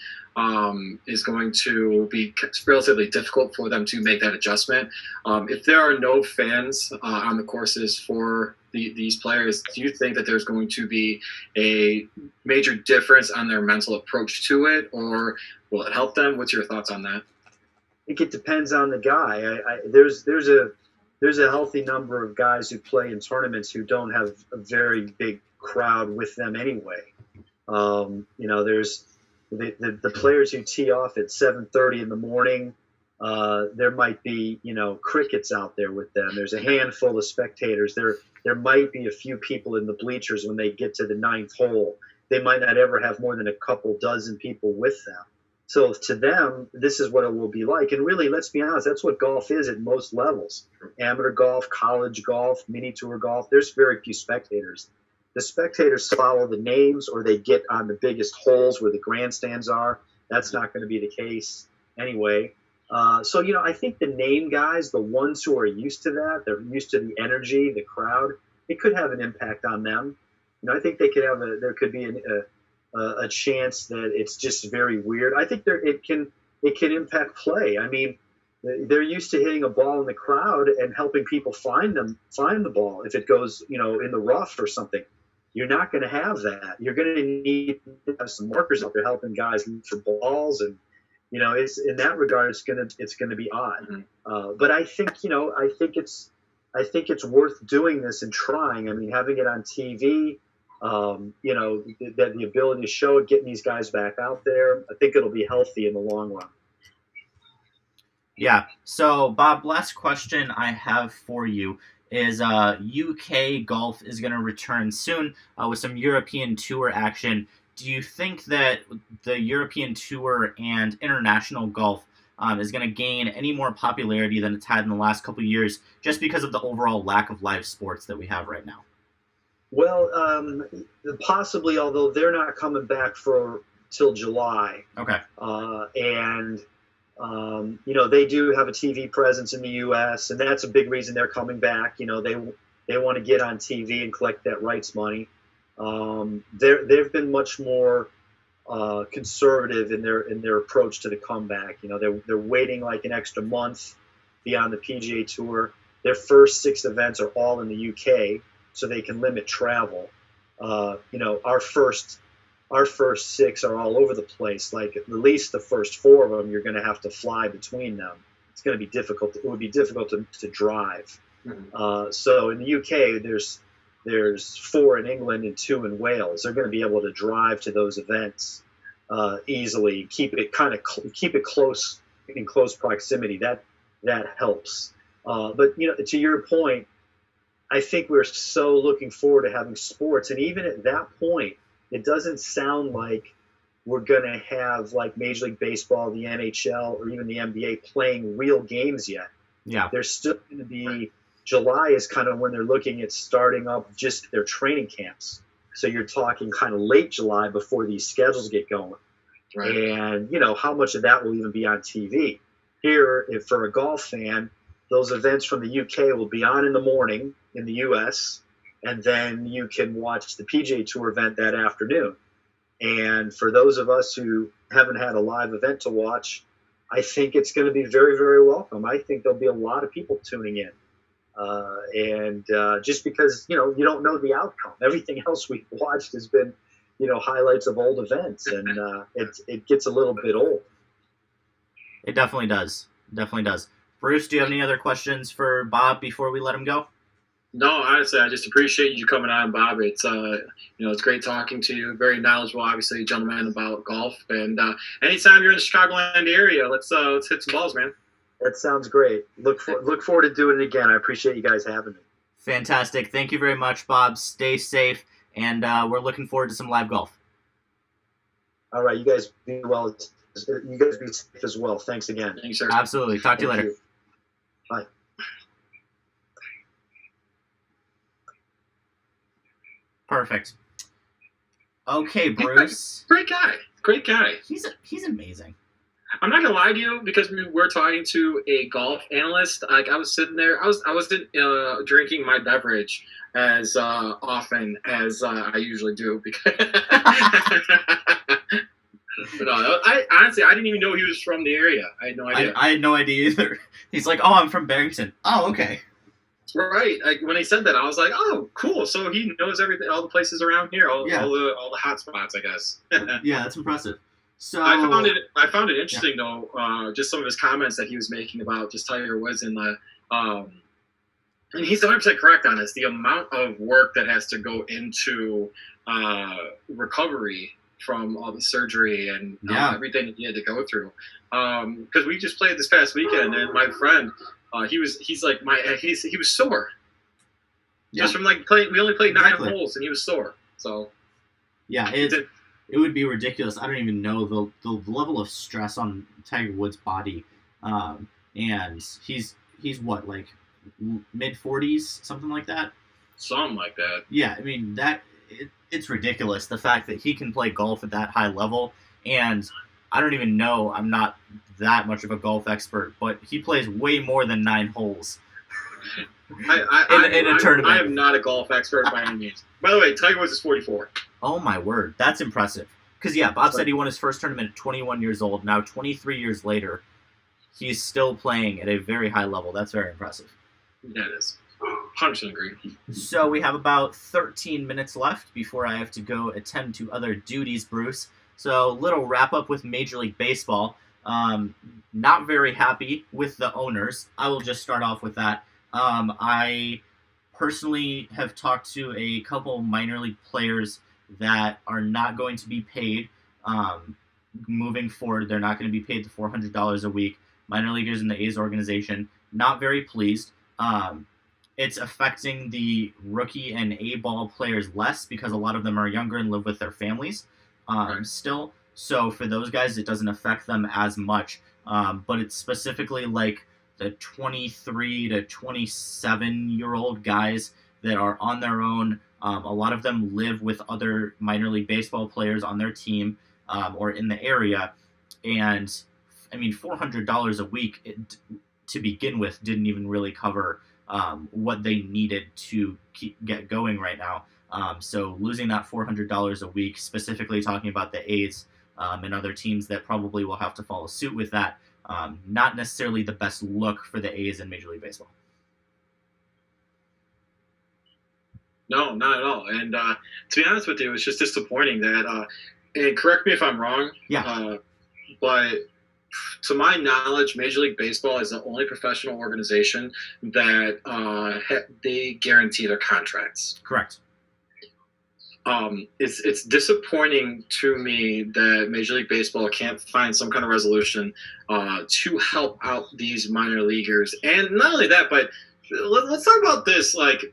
is going to be relatively difficult for them to make that adjustment. If there are no fans on the courses for these players, do you think that there's going to be a major difference on their mental approach to it, or will it help them? What's your thoughts on that? I think it depends on the guy. There's a healthy number of guys who play in tournaments who don't have a very big crowd with them anyway. There's the players who tee off at 7:30 in the morning. There might be crickets out there with them. There's a handful of spectators. There might be a few people in the bleachers when they get to the ninth hole. They might not ever have more than a couple dozen people with them. So to them, this is what it will be like. And really, let's be honest, that's what golf is at most levels. Amateur golf, college golf, mini tour golf, there's very few spectators. The spectators follow the names, or they get on the biggest holes where the grandstands are. That's not going to be the case anyway. I think the name guys, the ones who are used to that, they're used to the energy, the crowd, it could have an impact on them. I think there could be a chance that it's just very weird. I think it can impact play. I mean, they're used to hitting a ball in the crowd and helping people find the ball if it goes in the rough or something. You're not going to have that. You're going to need to have some markers out there helping guys look for balls, and it's in that regard it's going to be odd. Mm-hmm. But I think it's worth doing this and trying. I mean, having it on TV. That the ability to show it, getting these guys back out there, I think it'll be healthy in the long run. Yeah. So, Bob, last question I have for you is UK golf is going to return soon with some European Tour action. Do you think that the European Tour and international golf is going to gain any more popularity than it's had in the last couple of years just because of the overall lack of live sports that we have right now? Well, possibly, although they're not coming back till July. Okay. They do have a TV presence in the U.S., and that's a big reason they're coming back. They want to get on TV and collect that rights money. They've been much more conservative in their approach to the comeback. They're waiting like an extra month beyond the PGA Tour. Their first 6 events are all in the UK, so they can limit travel. Our first 6 are all over the place. Like at least the first 4 of them, you're going to have to fly between them. It's going to be difficult. It would be difficult to drive. Mm-hmm. So in the UK, there's 4 in England and 2 in Wales. They're going to be able to drive to those events easily. Keep it close, in close proximity. That helps. But to your point, I think we're so looking forward to having sports, and even at that point, it doesn't sound like we're going to have like Major League Baseball, the NHL, or even the NBA playing real games yet. Yeah, there's still going to be July is kind of when they're looking at starting up just their training camps. So you're talking kind of late July before these schedules get going, right. And how much of that will even be on TV here? If for a golf fan, those events from the UK will be on in the morning in the US, and then you can watch the PGA Tour event that afternoon. And for those of us who haven't had a live event to watch, I think it's going to be very, very welcome. I think there'll be a lot of people tuning in. Just because, you don't know the outcome. Everything else we've watched has been, highlights of old events, and it gets a little bit old. It definitely does. Bruce, do you have any other questions for Bob before we let him go? No, honestly, I just appreciate you coming on, Bob. It's it's great talking to you. Very knowledgeable, obviously, gentleman about golf. And anytime you're in the Chicagoland area, let's hit some balls, man. That sounds great. Look forward to doing it again. I appreciate you guys having me. Fantastic. Thank you very much, Bob. Stay safe, and we're looking forward to some live golf. All right, you guys be well. You guys be safe as well. Thanks again. Thanks, sir. Absolutely. Talk to you later. Bye. Perfect. Okay, Bruce. Great guy. He's amazing. I'm not gonna lie to you because we were talking to a golf analyst. Like I was sitting there, I wasn't drinking my beverage as often as I usually do because. But no, I honestly I didn't even know he was from the area. I had no idea. I had no idea either. He's like, oh, I'm from Barrington. Oh, okay. Right. Like when he said that, I was like, oh, cool. So he knows everything, all the places around here, all the hot spots, I guess. Yeah, that's impressive. So I found it interesting though, just some of his comments that he was making about just Tiger Woods and the and he's 100% correct on this. The amount of work that has to go into recovery from all the surgery and everything he had to go through. Because we just played this past weekend, and my friend, he was sore. Yeah. Just from like playing, we only played 9 holes, and he was sore. So yeah, it would be ridiculous. I don't even know the level of stress on Tiger Woods' body, and he's what, like mid-40s, something like that. Something like that. Yeah, I mean it's ridiculous, the fact that he can play golf at that high level. And I don't even know, I'm not that much of a golf expert, but he plays way more than 9 holes in a tournament. I am not a golf expert by any means. By the way, Tiger Woods is 44. Oh my word, that's impressive. Because Bob said he won his first tournament at 21 years old. Now 23 years later, he's still playing at a very high level. That's very impressive. Yeah, it is. 100% agree. So we have about 13 minutes left before I have to go attend to other duties, Bruce. So little wrap up with Major League Baseball. Not very happy with the owners. I will just start off with that. I personally have talked to a couple minor league players that are not going to be paid moving forward. They're not going to be paid the $400 a week. Minor leaguers in the A's organization, not very pleased. It's affecting the rookie and A-ball players less because a lot of them are younger and live with their families still. So for those guys, it doesn't affect them as much. But it's specifically like the 23 to 27-year-old guys that are on their own. A lot of them live with other minor league baseball players on their team or in the area. And, I mean, $400 a week to begin with didn't even really cover what they needed to get going right now. So losing that $400 a week, specifically talking about the A's and other teams that probably will have to follow suit with that, not necessarily the best look for the A's in Major League Baseball. No, not at all. And to be honest with you, it's just disappointing that, and correct me if I'm wrong, but to my knowledge, Major League Baseball is the only professional organization that they guarantee their contracts. Correct. It's disappointing to me that Major League Baseball can't find some kind of resolution to help out these minor leaguers. And not only that, but let's talk about this, like,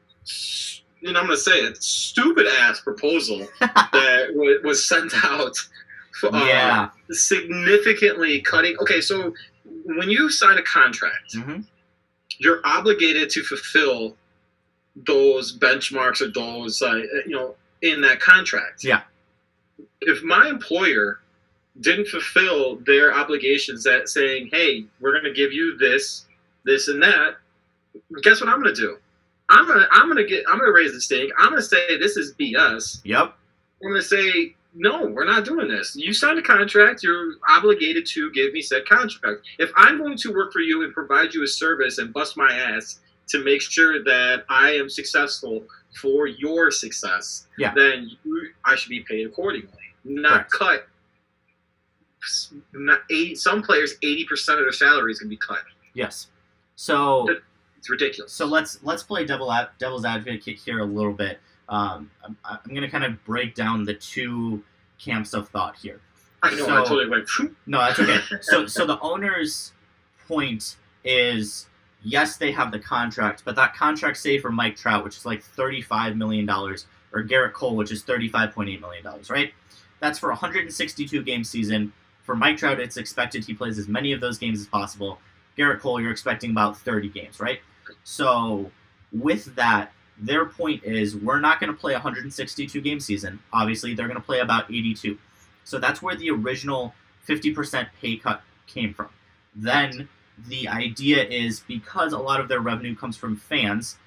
I'm going to say it, stupid-ass proposal that was sent out. Significantly cutting. Okay, so when you sign a contract, you're obligated to fulfill those benchmarks or those, in that contract. Yeah. If my employer didn't fulfill their obligations that saying, hey, we're going to give you this, this, and that, guess what I'm going to do? I'm gonna raise the stink. I'm gonna say this is BS. Yep. I'm gonna say, no, we're not doing this. You signed a contract. You're obligated to give me said contract. If I'm going to work for you and provide you a service and bust my ass to make sure that I am successful for your success, then I should be paid accordingly. Not cut. Some players, 80% of their salaries can be cut. Yes. So it's ridiculous. So let's play devil's advocate here a little bit. I'm going to kind of break down the two camps of thought here. I know, I totally went. No, that's okay. So the owner's point is, yes, they have the contract, but that contract, say for Mike Trout, which is like $35 million, or Garrett Cole, which is $35.8 million, right? That's for a 162-game season. For Mike Trout, it's expected he plays as many of those games as possible. Garrett Cole, you're expecting about 30 games, right? So with that, their point is, we're not going to play a 162-game season. Obviously, they're going to play about 82. So that's where the original 50% pay cut came from. Then the idea is because a lot of their revenue comes from fans,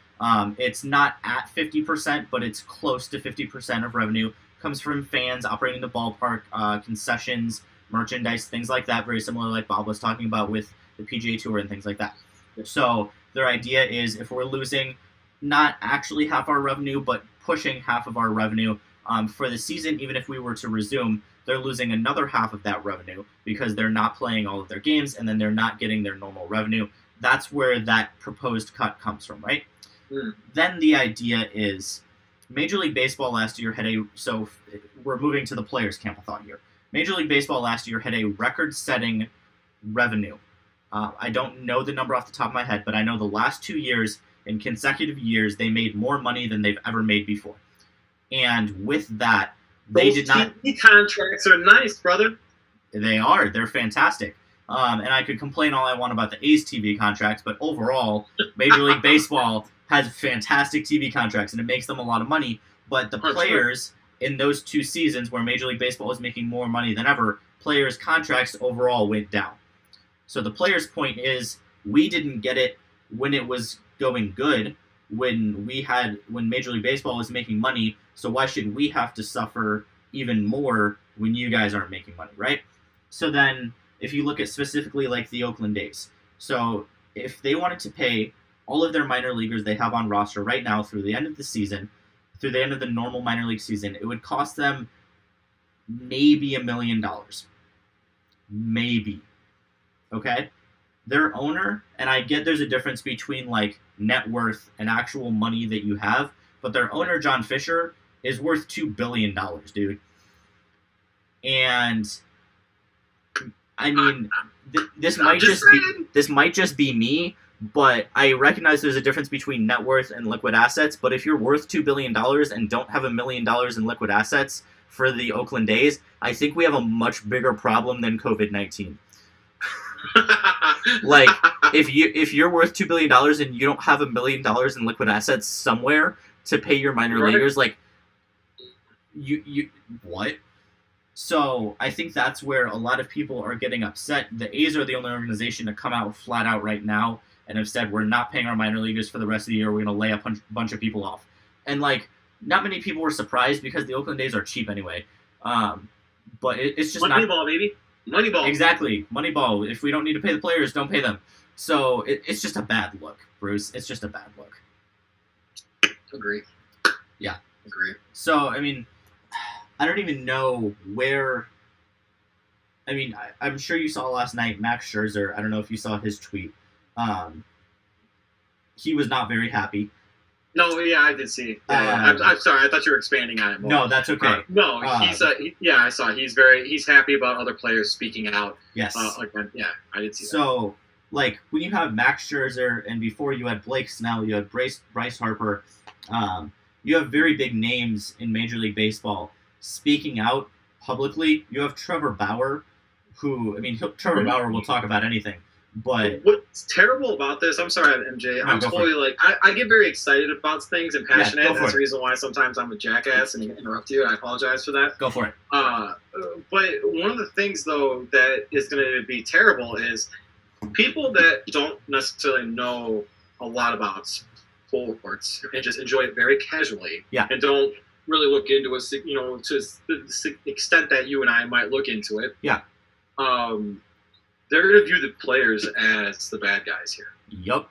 it's not at 50%, but it's close to 50% of revenue comes from fans operating the ballpark, concessions, merchandise, things like that, very similar like Bob was talking about with the PGA Tour and things like that. So their idea is if we're losing not actually half our revenue, but pushing half of our revenue for the season, even if we were to resume, they're losing another half of that revenue because they're not playing all of their games and then they're not getting their normal revenue. That's where that proposed cut comes from, right? Then the idea is Major League Baseball last year had so we're moving to the players' camp a thought here. Major League Baseball last year had a record-setting revenue. I don't know the number off the top of my head, but I know the last 2 years, in consecutive years, they made more money than they've ever made before. And with that, they did not. TV contracts are nice, brother. They are. They're fantastic. And I could complain all I want about the A's TV contracts, but overall, Major League Baseball has fantastic TV contracts, and it makes them a lot of money. But the players in those 2 seasons where Major League Baseball was making more money than ever, players' contracts overall went down. So the players' point is we didn't get it when it was going good, when Major League Baseball was making money, so why should we have to suffer even more when you guys aren't making money, right? So then if you look at specifically like the Oakland A's, so if they wanted to pay all of their minor leaguers they have on roster right now through the end of the season, through the end of the normal minor league season, it would cost them maybe $1 million. Maybe. Okay? Their owner, and I get there's a difference between like net worth and actual money that you have, but their owner, John Fisher, is worth $2 billion, dude. And I mean, this might just be me, but I recognize there's a difference between net worth and liquid assets. But if you're worth $2 billion and don't have $1 million in liquid assets for the Oakland A's, I think we have a much bigger problem than COVID-19. Like, if you're worth $2 billion and you don't have $1 million in liquid assets somewhere to pay your minor leaguers, like, you what? So I think that's where a lot of people are getting upset. The A's are the only organization to come out flat out right now and have said we're not paying our minor leaguers for the rest of the year. We're going to lay a bunch of people off. And like, not many people were surprised because the Oakland A's are cheap anyway. But it's just Moneyball, baby. Moneyball. Exactly. Moneyball. If we don't need to pay the players, don't pay them. So it's just a bad look, Bruce. It's just a bad look. Agree. Yeah. Agree. So, I mean, I don't even know where. I mean, I'm sure you saw last night Max Scherzer. I don't know if you saw his tweet. He was not very happy. No, yeah, I did see. I'm sorry. I thought you were expanding on it more. No, that's okay. No, I saw. He's happy about other players speaking out. Yes. Yeah, I did see that. So, like, when you have Max Scherzer, and before you had Blake Snell, you had Bryce Harper, you have very big names in Major League Baseball speaking out publicly. You have Trevor Bauer, who, I mean, Trevor Bauer will talk about anything. But what's terrible about this, I'm sorry, MJ, I'm totally like, I get very excited about things and passionate. Yeah, that's the reason why sometimes I'm a jackass and interrupt you, and I apologize for that. Go for it. But one of the things, though, that is going to be terrible is people that don't necessarily know a lot about sports and just enjoy it very casually, and don't really look into it, to the extent that you and I might look into it. Yeah. They're going to view the players as the bad guys here. Yup.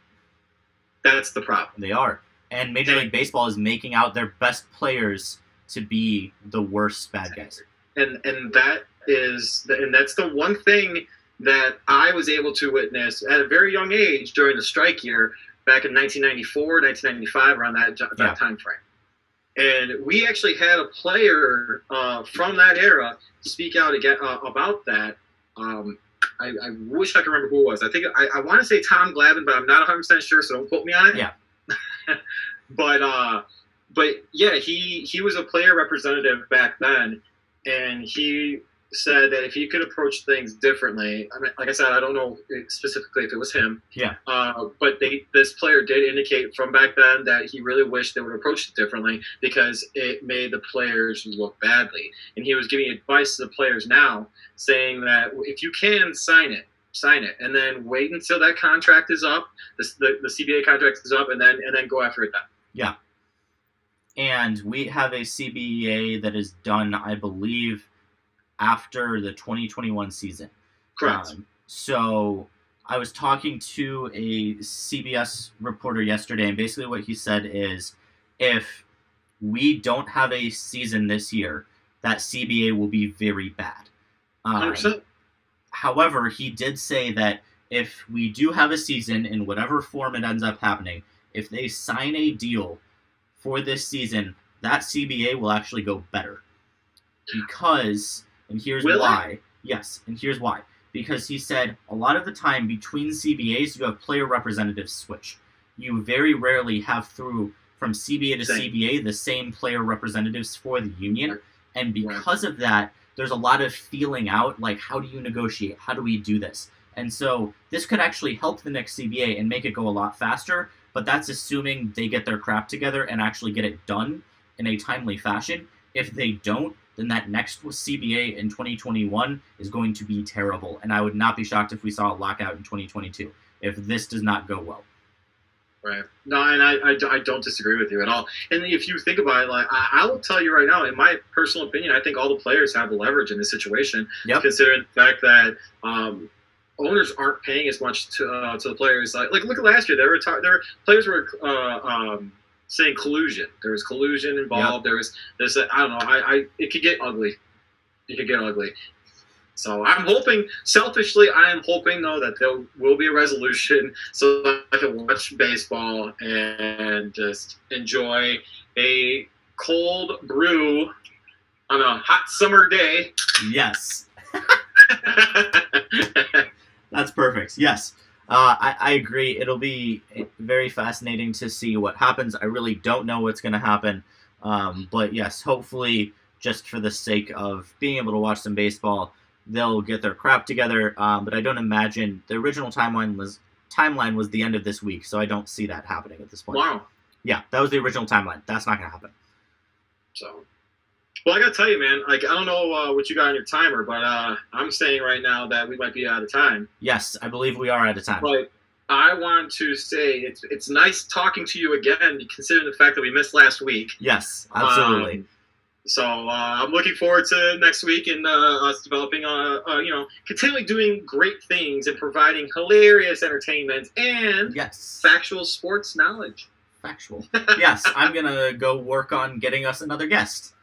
That's the problem. They are. And Major League Baseball is making out their best players to be the worst bad guys. And that's the one thing that I was able to witness at a very young age during the strike year back in 1994, 1995, around that time frame. And we actually had a player from that era speak out again about that. I wish I could remember who it was. I think I want to say Tom Glavine, but I'm not 100% sure, so don't quote me on it. Yeah. but yeah, he was a player representative back then, and he said that if he could approach things differently, I mean, like I said, I don't know specifically if it was him. Yeah. But this player did indicate from back then that he really wished they would approach it differently because it made the players look badly. And he was giving advice to the players now, saying that if you can sign it, sign it, and then wait until that contract is up, the CBA contract is up, and then go after it then. Yeah. And we have a CBA that is done, I believe, after the 2021 season. Correct. So I was talking to a CBS reporter yesterday, and basically what he said is, if we don't have a season this year, that CBA will be very bad. 100%. However, he did say that if we do have a season in whatever form it ends up happening, if they sign a deal for this season, that CBA will actually go better. Because, and here's why. Yes, and here's why. Because he said a lot of the time between CBAs, you have player representatives switch. You very rarely have from CBA to CBA the same player representatives for the union. And because of that, there's a lot of feeling out, like, how do you negotiate? How do we do this? And so this could actually help the next CBA and make it go a lot faster, but that's assuming they get their crap together and actually get it done in a timely fashion. If they don't, then that next CBA in 2021 is going to be terrible. And I would not be shocked if we saw a lockout in 2022 if this does not go well. Right. No, and I don't disagree with you at all. And if you think about it, like, I will tell you right now, in my personal opinion, I think all the players have the leverage in this situation, considering the fact that owners aren't paying as much to the players. Like look at last year, players were saying collusion. There was collusion involved. There was this. I don't know. It could get ugly. It could get ugly. So I'm hoping, selfishly, I am hoping, though, that there will be a resolution so that I can watch baseball and just enjoy a cold brew on a hot summer day. Yes. That's perfect. Yes. I agree. It'll be very fascinating to see what happens. I really don't know what's going to happen. But, yes, hopefully, just for the sake of being able to watch some baseball, they'll get their crap together, but I don't imagine the original timeline was the end of this week, so I don't see that happening at this point. Wow. Yeah, that was the original timeline. That's not gonna happen. So, well, I gotta tell you, man. Like, I don't know what you got on your timer, but I'm saying right now that we might be out of time. Yes, I believe we are out of time. But I want to say it's nice talking to you again, considering the fact that we missed last week. Yes, absolutely. So I'm looking forward to next week and us developing, continually doing great things and providing hilarious entertainment and factual sports knowledge. Factual. Yes, I'm gonna go work on getting us another guest.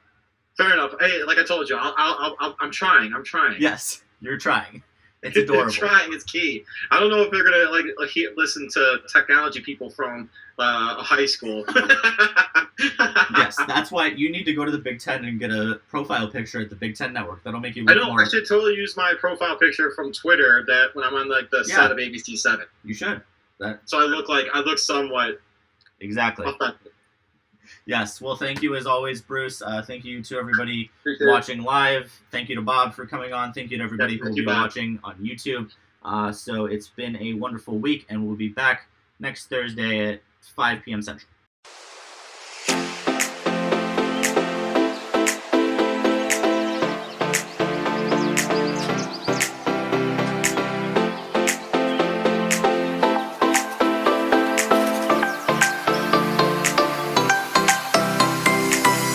Fair enough. Hey, like I told you, I'm trying. Yes, you're trying. It's adorable. Trying is key. I don't know if they're gonna listen to technology people from high school. Yes, that's why you need to go to the Big Ten and get a profile picture at the Big Ten Network. That'll make you look more... I should totally use my profile picture from Twitter that when I'm on the set of ABC 7. You should. So I look somewhat... Exactly. Yes, well, thank you as always, Bruce. Thank you to everybody watching live. Thank you to Bob for coming on. Thank you to everybody who will be watching on YouTube. So it's been a wonderful week, and we'll be back next Thursday at 5 p.m. Central.